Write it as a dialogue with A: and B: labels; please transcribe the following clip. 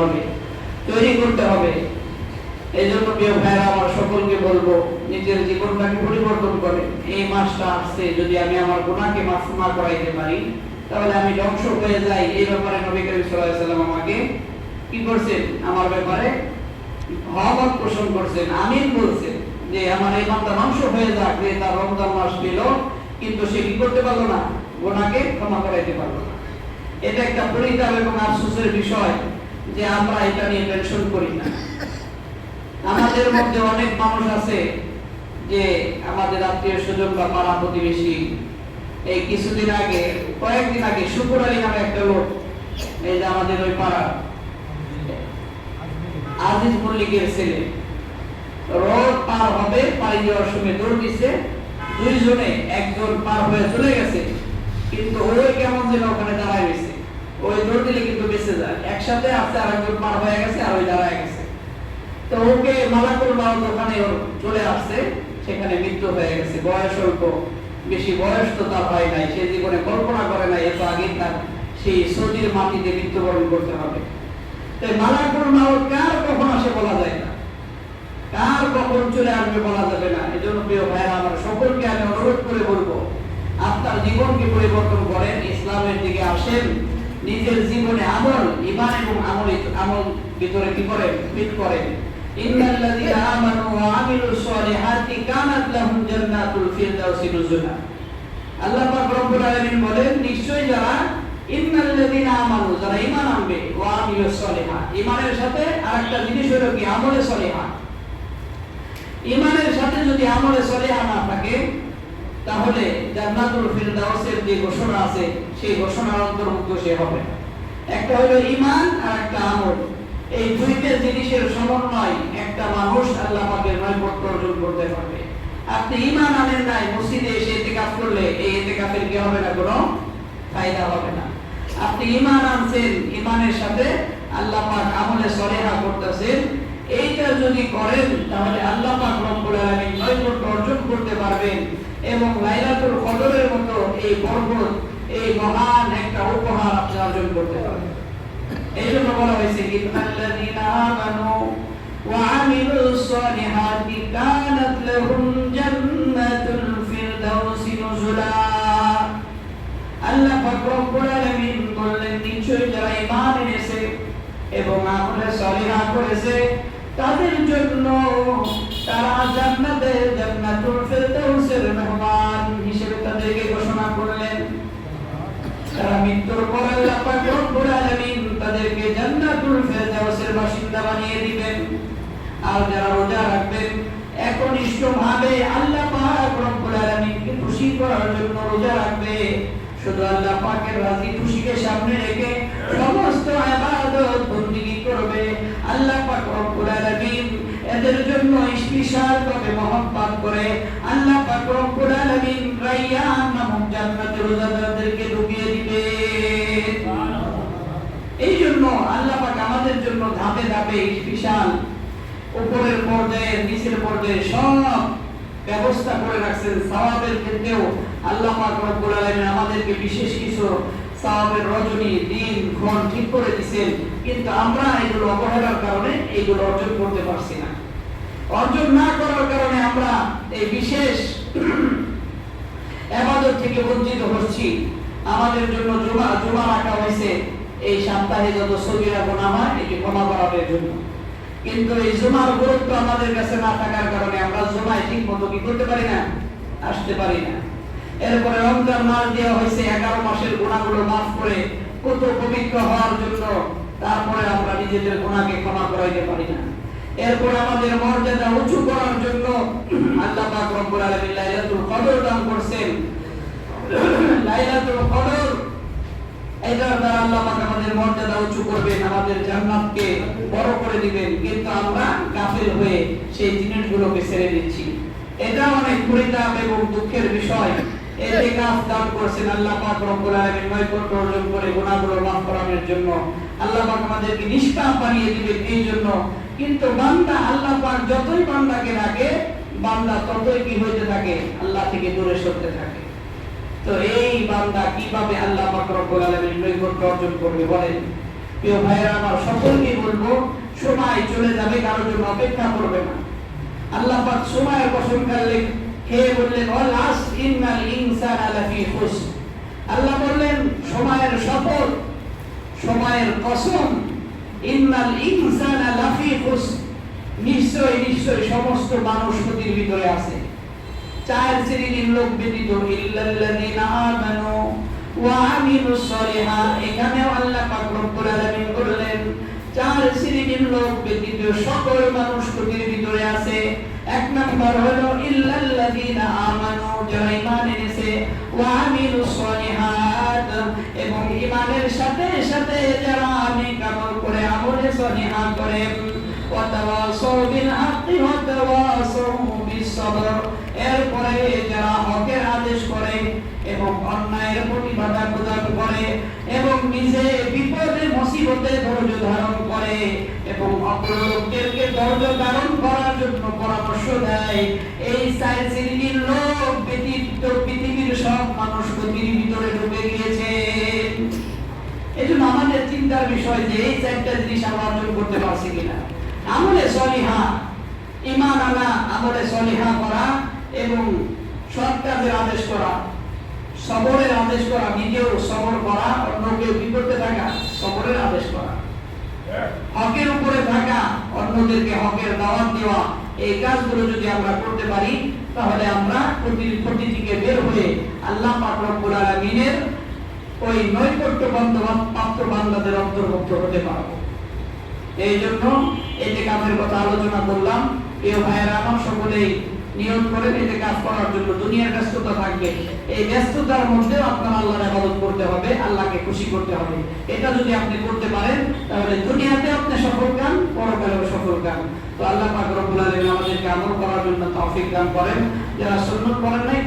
A: হবে, তৈরি করতে হবে। এই জন্য প্রিয় ভাইরা, আমার সকলকে বলবো, নিজের জীবনটাকে পরিবর্তন করে এই মাসটা আসছে, যদি আমি আমার গুনাহকে মাফ না করাইতে পারি তাহলে আমি ধ্বংস হয়ে যাই। এই ব্যাপারে নবী করিম সাল্লাল্লাহু আলাইহি সাল্লাম আমাকে কি করছেন, আমার ব্যাপারে মহব্বত পোষণ করছেন, আমিন বলছেন যে আমার এই বান্দা ধ্বংস হয়ে যাক, যে তার রমজান মাস পেল কিন্তু সে কি করতে পারলো না, গুনাহকে ক্ষমা করাইতে পারলো না। এটা একটা পরিতাপ এবং আফসোসের বিষয় যে আমরা এটা নিয়ে টেনশন করি না। আমাদের মধ্যে অনেক মানুষ আছে যে আমাদের আত্মীয় স্বজন বা পাড়া প্রতিবেশী, এই কিছুদিন আগে, কয়েকদিন আগে শুকুর আলী নামে একটা লোক, এই যে আমাদের ওই পাড়া আজিজ মল্লিকের ছেলে, রোড পার হবে, পাড়ি দেওয়ার সময় দৌড় দিচ্ছে, দুইজনে, একজন পার হয়ে চলে গেছে কিন্তু ওই কেমন যেন ওখানে দাঁড়ায় রয়েছে, ওই দৌড় দিলে কিন্তু বেঁচে যায়, একসাথে আসছে, আর একজন পার হয়ে গেছে আর ওই দাঁড়ায় গেছে। তো ওকে মালাকুল মাউত ওখানে চলে আসছে, সেখানে মৃত্যু হয়ে গেছে। বয়স অল্প, বেশি বয়স তো তার হয় নাই, সে জীবনে কল্পনা করে নাই এত আগে তার সেই সৌদির মাটিতে মৃত্যুবরণ করতে হবে। তাই মালাকুল মাউত কার কখন আসে বলা যায় না, কার কখন চলে আসবে বলা যাবে না। এই জন্য প্রিয় ভাইরা, আমার সকলকে আমি অনুরোধ করে বলবো, আপনার জীবনকে পরিবর্তন করেন, ইসলামের দিকে আসেন, নিজের জীবনে আমল, ঈমান এবং আমল ভিতরে কি করেন, ফিট করেন। ইন্নাল্লাযীনা আমানু ওয়া আমিলুস সলিহাতি কানাত লাহুম জান্নাতুল ফিরদাউসি নুজুলা। আল্লাহ পাক রব্বুল আলামিন বলেন, নিশ্চয়ই যারা ইন্নাল্লাযীনা আমানু, যারা ঈমান আনবে, ওয়া আমিলুস সলিহাত, ঈমানের সাথে আরেকটা জিনিস হলো কি, আমলে সলিহা। ঈমানের সাথে যদি আমলে সলিহা না থাকে তাহলে জান্নাতুল ফিরদাউসের যে ঘোষণা আছে সেই ঘোষণার অন্তর্ভুক্ত সে হবে। একটা হলো ঈমান আর একটা আমল, এই দুইটা জিনিসের সমন্বয় একটা মানুষ আল্লাহ পাকের নৈকট্য অর্জন করতে পারবে। আপনি ঈমান আনেন নাই, মসজিদে এসে ইতিকাফ করলে এই ইতিকাফের কি হবে না, কোনো ফায়দা হবে না। আপনি ঈমান আনছেন, ঈমানের সাথে আল্লাহ পাক আমলে সলিহা করতেছেন, এইটা যদি করেন তাহলে আল্লাহ পাক রব্বুল আলামিন নৈকট্য অর্জন করতে পারবেন এবং লাইলাতুল কদরের মতো এই বরকত, এই মহান একটা উপহার আপনি অর্জন করতে পারবেন। এই জন্য বলা হয়েছে, ইন্নাল্লাযীনা আমানু ওয়া আমিলুস সলিহাতি কানাত লাহুম জান্নাতুল ফিরদাউসি নুজুলা। আল্লাহ পাক রব্বুল আলামিন বললেন, নিশ্চয়ই যারা ঈমান এনেছে এবং আমলে সলিহা করেছে তাদের জন্য তারা জান্নাতে, জান্নাতুল ফিরদাউসের মেহমান হিসেবে তাদেরকে ঘোষণা করলেন। তারা মৃত্যুর পর আল্লাহ পাক রব্বুল আলামিন তাদেরকে জান্নাতুল ফিরদাউসের বাসিন্দা বানিয়ে দিবেন। আর যারা রোজা রাখবেন, একনিষ্ঠভাবে আল্লাহ পাক রব্বুল আলামিনকে খুশি করার জন্য রোজা রাখবে, শুধু আল্লাহ পাকের রাজি খুশিকে সামনে রেখে সমস্ত ইবাদত বন্দেগী করবে, আল্লাহ পাক রব্বুল আলামিন এদের জন্য স্পেশাল ভাবে মহব্বত করে আল্লাহ পাক রব্বুল আলামিন রায়্যান নামক জান্নাতে রোজাদারদেরকে ঢুকিয়ে দিবে। এই জন্য আল্লাহ পাক আমাদের জন্য ধাপে ধাপে স্পেশাল উপরের পর্যায়ে নিচের পর্যায়ে সব ব্যবস্থা করে রাখছেন। সওয়াবের ক্ষেত্রেও আল্লাহ পাক রব্বুল আলামিন আমাদেরকে বিশেষ কিছু সওয়াবের রজনী, দিন, ক্ষণ ঠিক করে দিয়েছেন, কিন্তু আমরা এগুলো অবহেলার কারণে এগুলো অর্জন করতে পারছি না। অর্জন না করার কারণে আমরা এই বিশেষ ইবাদত থেকে বঞ্চিত হচ্ছি। আমাদের জন্য জুমা রাখা হয়েছে, এই সপ্তাহে যত সগীরা গুনাহ হয় এটি ক্ষমা করার জন্য, কিন্তু এই জুমার গুরুত্ব আমাদের কাছে না থাকার কারণে আমরা জুমায় ঠিক মতো কি করতে পারি না, আসতে পারি না। এরপরে রমজান মাস দেওয়া হয়েছে 11 মাসের গুনাহগুলো মাফ করে কত পবিত্র হওয়ার জন্য, তারপরে আমরা নিজেদের গুনাহকে ক্ষমা করাইতে পারি না। এরপর আমাদের মর্যাদা উঁচু করার জন্য আল্লাহ পাক রব্বুল আলামিন লাইলাতুল কদর দান করেছেন। লাইলাতুল কদর, এটার দ্বারা আল্লাহ পাক আমাদের মর্যাদা উঁচু করবেন, আমাদের জান্নাতকে বড় করে দিবেন, কিন্তু আমরা গাফিল হয়ে সেই জিনিসগুলোকে ছেড়ে দিচ্ছি। এটা অনেক পরিতাপ এবং দুঃখের বিষয়। ইতিকাফ দান করেছেন আল্লাহ পাক রব্বুল আলামিন নৈকট্য অর্জন করে গুনাহগুলো মাফ করানোর জন্য, আল্লাহ পাক আমাদেরকে নিষ্পাপ বানিয়ে দিবেন এই জন্য। কিন্তু বান্দা, আল্লাহ পাক যতই বান্দাকে ডাকে, বান্দা ততই কি হইতে থাকে, আল্লাহ থেকে দূরে সরতে থাকে। তো এই বান্দা কিভাবে আল্লাহ পাক রব্বুল আলামিন নৈকট্য অর্জন করবে বলেন? প্রিয় ভাইরা আমার, সকলকে বলবো সময় চলে যাবে, কারোর জন্য অপেক্ষা করবে না। আল্লাহ পাক সময়ের কসম খেয়ে বললেন ওয়াল আসর ইন্নাল ইনসানা লাফি খুসর। আল্লাহ বললেন সময়ের শপথ, সময়ের কসম, ইন্নাল ইনসানা লাফি খুসর, নিশ্চয় নিশ্চয় সমস্ত মানুষ ক্ষতির ভিতরে আছে। চার শ্রেণীর লোক ব্যতীত ইল্লাল্লাযিনা আমানু ওয়া আমিলুস সলিহাত। এখানে আল্লাহ পাক রব্বুল আলামিন বললেন চার শ্রেণীর লোক ব্যতীত সকল মানুষ ক্ষতির ভিতরে আছে। এক নাম্বার হলো ইল্লাল্লাযিনা আমানু, যারা ঈমান এনেছে, ওয়া আমিলুস সলিহাত, এবং ঈমানের সাথে সাথে যারা নেক আমল করে, আমলে সলিহা করে, ওয়া তাওয়াসাউ বিল হাক্কি ওয়া তাওয়াসাউ বিস সবর, এরপরে যারা হকের আদেশ করে এবং অন্যায়ের প্রতিবাদ প্রদান করে এবং নিজে বিপদে মুসিবতে ধৈর্য ধারণ করে এবং অপর লোকদেরকে ধৈর্য ধারণ করার জন্য পরামর্শ দেয়, এই চার শ্রেণীর লোক ব্যতীত পৃথিবীর সব মানুষ ক্ষতির ভিতরে ডুবে গিয়েছে। এজন্য আমাদের চিন্তার বিষয় যে এই চারটা জিনিস আমরা অর্জন করতে পারছি কিনা। আমলে সলিহা, ঈমান আনা, আমলে সলিহা করা এবং সৎ কাজের আদেশ করা, সবরের আদেশ করা, নিজেও সবর করা, অন্যকে বিপদে থাকা, সবরের আদেশ করা, হকের উপরে থাকা, অন্যদেরকে হকের দাওয়াত দেওয়া, এই কাজগুলো যদি আমরা করতে পারি তাহলে আমরা ক্ষতি থেকে বের হয়ে আল্লাহ পাক রব্বুল আলামিনের ওই নৈকট্য প্রাপ্ত বান্দাদের অন্তর্ভুক্ত হতে পারবো। এই জন্য ইতিকাফের কথা আলোচনা করলাম। প্রিয় ভাইয়েরা আমার, সকলেই নিয়ত করেন ইতিকাফ করার জন্য। দুনিয়ার ব্যস্ততা থাকবে, এই ব্যস্ততার মধ্যেও আপনার আল্লাহর ইবাদত করতে হবে, আল্লাহকে খুশি করতে হবে। এটা যদি আপনি করতে পারেন তাহলে দুনিয়াতে আপনি সফল কান, পরকালেও সফল কান। তো আল্লাহ পাক রব্বুল আলামিন আমাদেরকে আমল করার জন্য তৌফিক দান করেন। যারা সুন্নাত পড়েন নাই